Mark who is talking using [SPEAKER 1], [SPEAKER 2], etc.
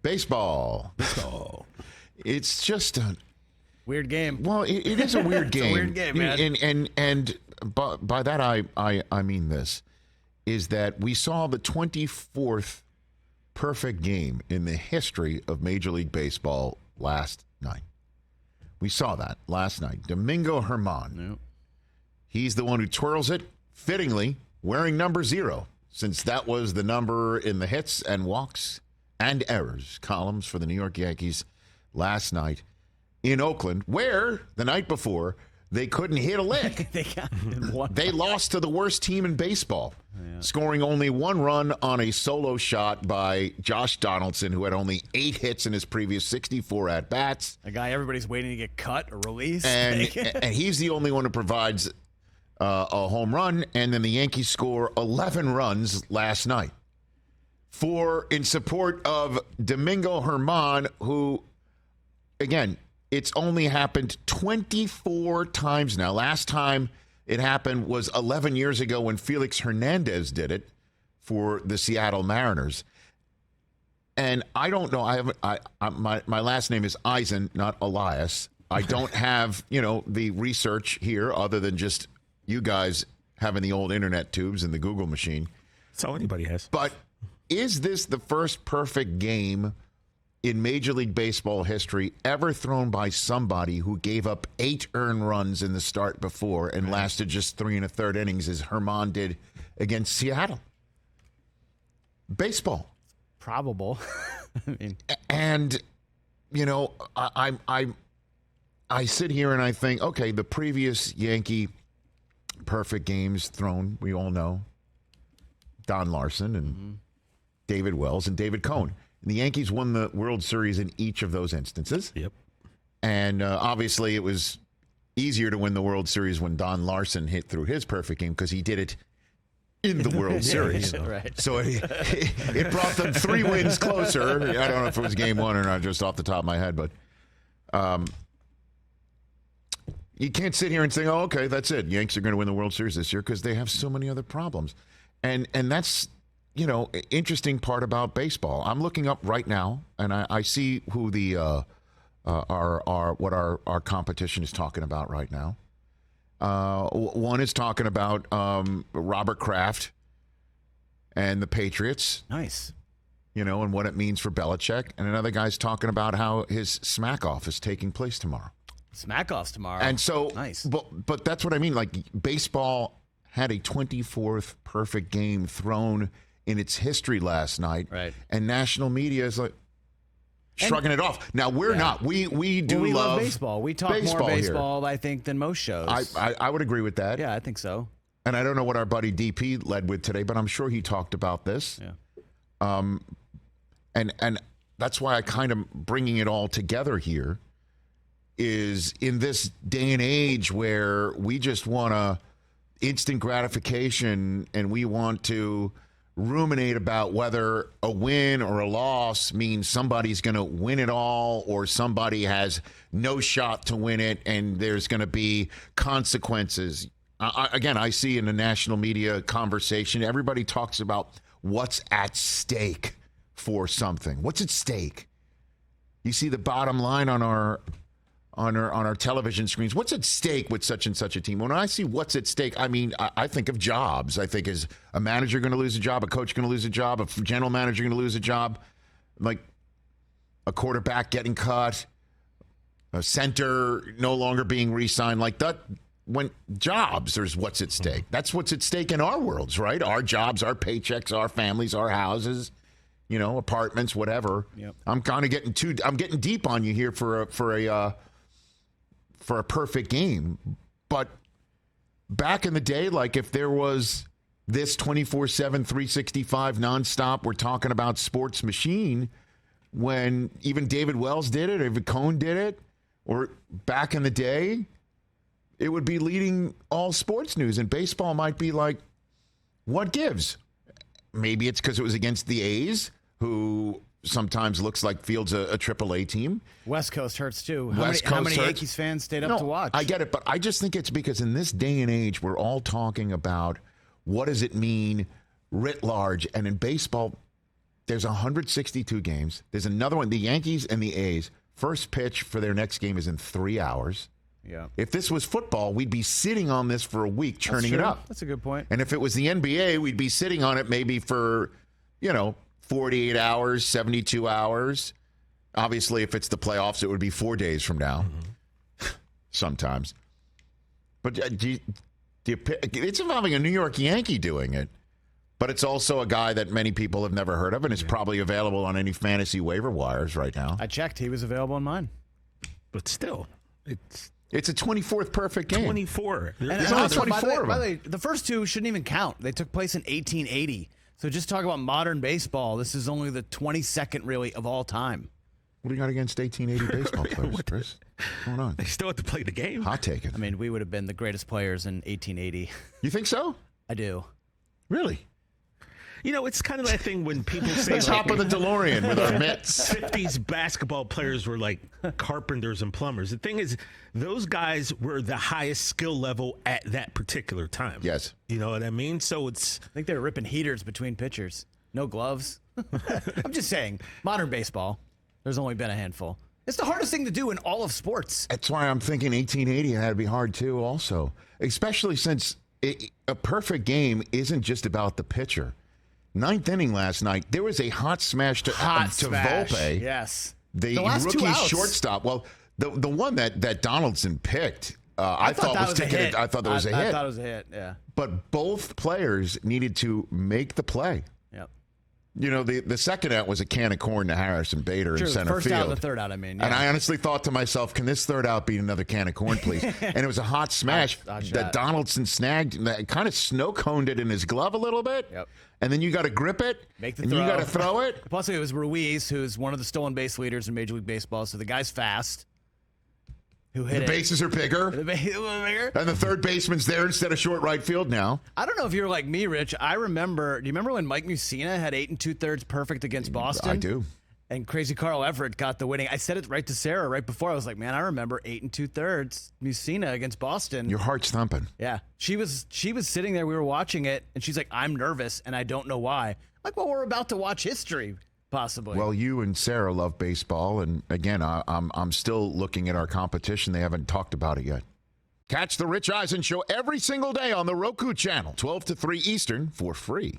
[SPEAKER 1] Baseball. It's just a
[SPEAKER 2] weird game.
[SPEAKER 1] Well, it is a weird game.
[SPEAKER 2] It's a weird game, man.
[SPEAKER 1] And by that I mean this, is that we saw the 24th perfect game in the history of Major League Baseball last night. We saw that last night. Domingo Germán.
[SPEAKER 2] Yep.
[SPEAKER 1] He's the one who twirls it, fittingly, wearing number 0, since that was the number in the hits and walks and errors columns for the New York Yankees last night in Oakland, where the night before they couldn't hit a lick. They lost to the worst team in baseball, scoring only 1 run on a solo shot by Josh Donaldson, who had only 8 hits in his previous 64 at-bats.
[SPEAKER 2] A guy everybody's waiting to get cut or released.
[SPEAKER 1] And he's the only one who provides a home run, and then the Yankees score 11 runs last night in support of Domingo Germán, who, again, it's only happened 24 times now. Last time it happened was 11 years ago when Felix Hernandez did it for the Seattle Mariners. And I don't know. My last name is Eisen, not Elias. I don't have, the research here other than just you guys having the old internet tubes and the Google machine.
[SPEAKER 3] That's all anybody has.
[SPEAKER 1] But is this the first perfect game in Major League Baseball history ever thrown by somebody who gave up 8 earned runs in the start before and lasted just 3 1/3 innings, as Germán did against Seattle? Baseball.
[SPEAKER 2] Probable.
[SPEAKER 1] And, I sit here and I think, okay, the previous Yankee perfect games thrown, we all know, Don Larson and David Wells and David Cohn. And the Yankees won the World Series in each of those instances.
[SPEAKER 3] Yep.
[SPEAKER 1] And obviously it was easier to win the World Series when Don Larson hit through his perfect game because he did it in the World Series.
[SPEAKER 2] Right.
[SPEAKER 1] So it brought them 3 wins closer. I don't know if it was game 1 or not, just off the top of my head, but you can't sit here and say, oh, okay, that's it. Yanks are going to win the World Series this year because they have so many other problems. And that's, interesting part about baseball. I'm looking up right now, and I see who the our competition is talking about right now. One is talking about Robert Kraft and the Patriots.
[SPEAKER 2] Nice.
[SPEAKER 1] And what it means for Belichick. And another guy's talking about how his smack off is taking place tomorrow.
[SPEAKER 2] Smack offs tomorrow.
[SPEAKER 1] And so,
[SPEAKER 2] nice.
[SPEAKER 1] But that's what I mean. Like, baseball had a 24th perfect game thrown in its history last night.
[SPEAKER 2] Right.
[SPEAKER 1] And national media is like shrugging it off. Now, we're not. We love
[SPEAKER 2] baseball. We talk more baseball, I think, than most shows.
[SPEAKER 1] I would agree with that.
[SPEAKER 2] Yeah, I think so.
[SPEAKER 1] And I don't know what our buddy DP led with today, but I'm sure he talked about this.
[SPEAKER 2] Yeah.
[SPEAKER 1] And that's why I kind of bringing it all together here is in this day and age where we just want instant gratification and we want to ruminate about whether a win or a loss means somebody's going to win it all or somebody has no shot to win it and there's going to be consequences. I see in the national media conversation, everybody talks about what's at stake for something. What's at stake? You see the bottom line on our television screens. What's at stake with such and such a team? When I see what's at stake, I mean, I think of jobs. I think, is a manager going to lose a job? A coach going to lose a job? A general manager going to lose a job? Like a quarterback getting cut? A center no longer being re-signed? Like that. When jobs, there's what's at stake. That's what's at stake in our worlds, right? Our jobs, our paychecks, our families, our houses, apartments, whatever.
[SPEAKER 2] Yep.
[SPEAKER 1] I'm kind of getting deep on you here for a perfect game. But back in the day, like if there was this 24/7, 365 nonstop, we're talking about sports machine, when even David Wells did it, or even Cohn did it, or back in the day, it would be leading all sports news. And baseball might be like, what gives? Maybe it's because it was against the A's, who sometimes looks like fields a AAA team.
[SPEAKER 2] West Coast hurts too.
[SPEAKER 1] How many
[SPEAKER 2] Yankees fans stayed up to watch?
[SPEAKER 1] I get it, but I just think it's because in this day and age, we're all talking about what does it mean writ large. And in baseball, There's 162 games. There's another one. The Yankees and the A's, first pitch for their next game is in 3 hours.
[SPEAKER 2] Yeah.
[SPEAKER 1] If this was football, we'd be sitting on this for a week, churning it up.
[SPEAKER 2] That's a good point.
[SPEAKER 1] And if it was the NBA, we'd be sitting on it maybe for, 48 hours, 72 hours. Obviously, if it's the playoffs, it would be 4 days from now. Sometimes. But it's involving a New York Yankee doing it. But it's also a guy that many people have never heard of, and it's probably available on any fantasy waiver wires right now.
[SPEAKER 2] I checked. He was available on mine.
[SPEAKER 3] But still,
[SPEAKER 1] it's a 24th perfect game.
[SPEAKER 3] 24.
[SPEAKER 1] There's only 24 of them.
[SPEAKER 2] By the way, the first two shouldn't even count. They took place in 1880. So just talk about modern baseball. This is only the 22nd, really, of all time.
[SPEAKER 1] What do you got against 1880 baseball players, Chris? What's going on?
[SPEAKER 3] They still have to play the game.
[SPEAKER 1] Hot taking.
[SPEAKER 2] I mean, we would have been the greatest players in 1880.
[SPEAKER 1] You think so?
[SPEAKER 2] I do.
[SPEAKER 1] Really?
[SPEAKER 3] It's kind of that thing when people say
[SPEAKER 1] let's hop on the DeLorean with our mitts.
[SPEAKER 3] 50s basketball players were like carpenters and plumbers. The thing is, those guys were the highest skill level at that particular time.
[SPEAKER 1] Yes.
[SPEAKER 3] You know what I mean? So I
[SPEAKER 2] think they were ripping heaters between pitchers. No gloves. I'm just saying, modern baseball, there's only been a handful. It's the hardest thing to do in all of sports.
[SPEAKER 1] That's why I'm thinking 1880 had to be hard too also. Especially since a perfect game isn't just about the pitcher. Ninth inning last night, there was a hot smash to Volpe.
[SPEAKER 2] Yes.
[SPEAKER 1] The rookie shortstop. Well, the one that Donaldson picked, I thought was taking it. I thought that was a hit.
[SPEAKER 2] I thought it was a hit, yeah.
[SPEAKER 1] But both players needed to make the play.
[SPEAKER 2] Yep.
[SPEAKER 1] The second out was a can of corn to Harrison Bader in center
[SPEAKER 2] first
[SPEAKER 1] field.
[SPEAKER 2] out and the third out, I mean. Yeah.
[SPEAKER 1] And I honestly thought to myself, can this third out be another can of corn, please? And it was a hot smash that Donaldson snagged, that kind of snow coned it in his glove a little bit.
[SPEAKER 2] Yep.
[SPEAKER 1] And then you got to grip it,
[SPEAKER 2] and
[SPEAKER 1] you got to throw it.
[SPEAKER 2] Plus, it was Ruiz, who's one of the stolen base leaders in Major League Baseball. So the guy's fast. Who hit
[SPEAKER 1] the bases are bigger. And the third baseman's there instead of short right field now.
[SPEAKER 2] I don't know if you're like me, Rich. Do you remember when Mike Mussina had 8 2/3 perfect against Boston?
[SPEAKER 1] I do.
[SPEAKER 2] And Crazy Carl Everett got the winning. I said it right to Sarah right before. I was like, man, I remember 8 2/3 Mussina against Boston.
[SPEAKER 1] Your heart's thumping.
[SPEAKER 2] Yeah. She was sitting there. We were watching it, and she's like, I'm nervous, and I don't know why. I'm like, well, we're about to watch history, possibly.
[SPEAKER 1] Well, you and Sarah love baseball, and again, I'm still looking at our competition. They haven't talked about it yet. Catch the Rich Eisen Show every single day on the Roku channel, 12 to 3 Eastern, for free.